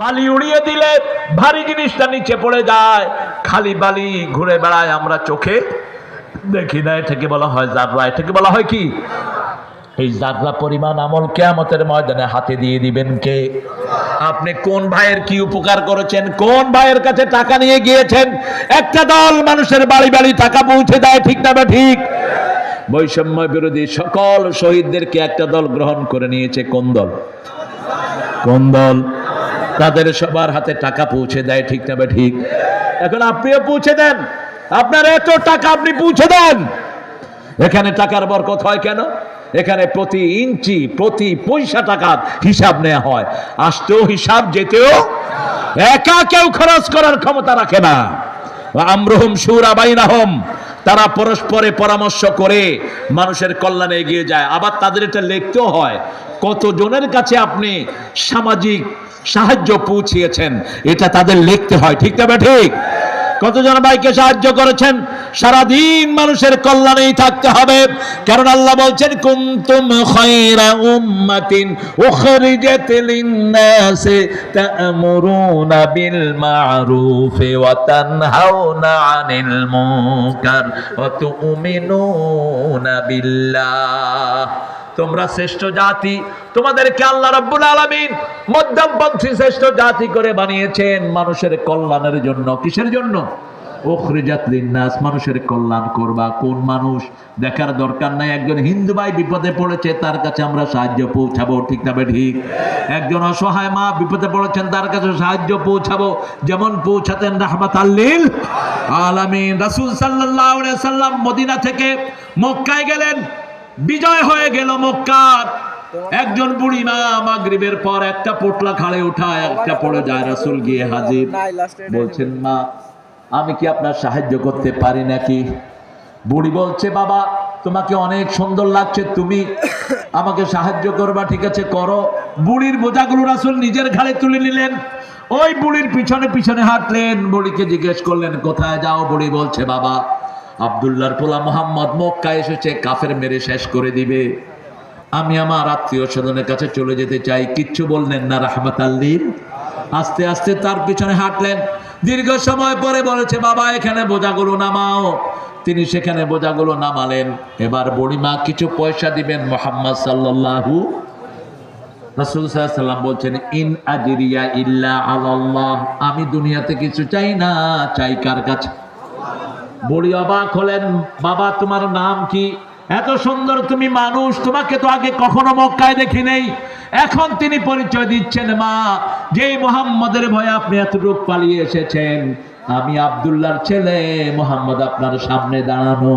বালি উড়িয়ে দিলে ভারী জিনিসটা নিচে পড়ে যায়, খালি বালি ঘুরে বেড়ায়, আমরা চোখে দেখি না। এটাকে বলা হয় জাররা। এটাকে বলা হয় কি? এই জাররা পরিমাণ আমল কিয়ামতের ময়দানে হাতে দিয়ে দিবেন কে? আপনি কোন ভাইয়ের কি উপকার করেছেন, কোন ভাইয়ের কাছে টাকা নিয়ে গিয়েছেন? একটা দল মানুষের বাড়ি বাড়ি টাকা পৌঁছে দেয়, ঠিক না বা ঠিক? বৈষম্য বিরোধী সকল শহীদদেরকে একটা দল গ্রহণ করে নিয়েছে। কোন দল? কোন দল? তাদের সবার হাতে টাকা পৌঁছে দেয়, ঠিক না বা ঠিক? এখন আপনিও পৌঁছে দেন, আপনার এত টাকা আপনি পৌঁছে দেন। এখানে টাকার বরকত হয় কেন? এখানে প্রতি ইঞ্চি প্রতি পয়সা টাকার হিসাব নেওয়া হয়। আসতেও হিসাব, যেতেও। একা কেউ খরচ করার ক্ষমতা রাখে না। আমরুহুম শুরা বাইনাহুম, তারা পরস্পরে পরামর্শ করে মানুষের কল্যাণে এগিয়ে যায়। আবার তাদের এটা লিখতেও হয় কতজনের কাছে আপনি সামাজিক সাহায্য পৌঁছিয়েছেন, এটা তাদের লিখতে হয়, ঠিক না ঠিক? কতজন ভাইকে সাহায্য করেছেন? সারাদিন মানুষের কল্যাণেই থাকতে হবে, কারণ আল্লাহ বলছেন কুনতুম খায়রা উম্মাতিন উখরিজাত লিন-নাসি তা'মুরুনা বিল মা'রুফি ওয়া তানহাউনা আনিল মুনকার ওয়া তু'মিনুনা বিল্লাহ। তোমরা শ্রেষ্ঠ জাতি, তোমাদেরকে আল্লাহ রাব্বুল আলামিন মধ্যমপন্থী শ্রেষ্ঠ জাতি করে বানিয়েছেন মানুষের কল্যাণের জন্য। কিসের জন্য? উখরিজাত লিন-নাস, মানুষের কল্যাণ করবা। কোন মানুষ? দেখার দরকার নাই। একজন হিন্দু ভাই বিপদে পড়েছে, তার কাছে আমরা সাহায্য পৌঁছাবো, ঠিক না ঠিক? একজন অসহায় মা বিপদে পড়েছেন, তার কাছে সাহায্য পৌঁছাবো, যেমন পৌঁছাতেন রাহমাতাল লিল আলামিন। রাসূল সাল্লাল্লাহু আলাইহি সাল্লাম মদিনা থেকে মক্কায় গেলেন, বিজয় হয়ে গেল মক্কার। একজন বুড়ি মা মাগরিবের পর একটা পোটলা খাড়ে উঠায়, একটা পড়ে যায়। রাসূল গিয়ে হাজির, বলছেন মা, আমি কি আপনার সাহায্য করতে পারি নাকি? বুড়ি বলছে, বাবা তোমাকে অনেক সুন্দর লাগছে, তুমি আমাকে সাহায্য করবা, ঠিক আছে করো। বুড়ির বোঝাগুলো রাসূল নিজের ঘাড়ে তুলে নিলেন, ওই বুড়ির পিছনে পিছনে হাঁটলেন। বুড়িকে জিজ্ঞেস করলেন কোথায় যাও? বুড়ি বলছে, বাবা আব্দুল্লাহর পোলা মুহাম্মদ মক্কায় এসেছে, কাফের মেরে শেষ করে দিবে, আমি আমার আত্মীয় স্বজনের কাছে চলে যেতে চাই। কিচ্ছু বললেন না রাহমাতাল লিল। আস্তে আস্তে তার পিছনে হাঁটলেন। দীর্ঘ সময় পরে বলেছে, বাবা এখানে বোঝাগুলো নামাও। তিনি সেখানে বোঝাগুলো নামালেন। এবার বুড়িমা কিছু পয়সা দিবেন মুহাম্মদ সাল্লাল্লাহু। রাসূল সাল্লাল্লাহু আলাইহি ওয়াসাল্লাম বলছেন, ইন আজরিয়া ইল্লা আলাল্লাহ, আমি দুনিয়াতে কিছু চাই না, চাই কার কাছে? বুড়ি অবাক হলেন, বাবা তোমার নাম কি? এত সুন্দর তুমি মানুষ, তোমাকে তো আগে কখনো মক্কায় দেখি নেই। এখন তিনি পরিচয় দিচ্ছেন, মা যেই মুহাম্মদের ভয়ে আপনি এতটুকু পালিয়ে এসেছেন, আমি আব্দুল্লাহর ছেলে, মুহাম্মদ আপনার সামনে দাঁড়ানো।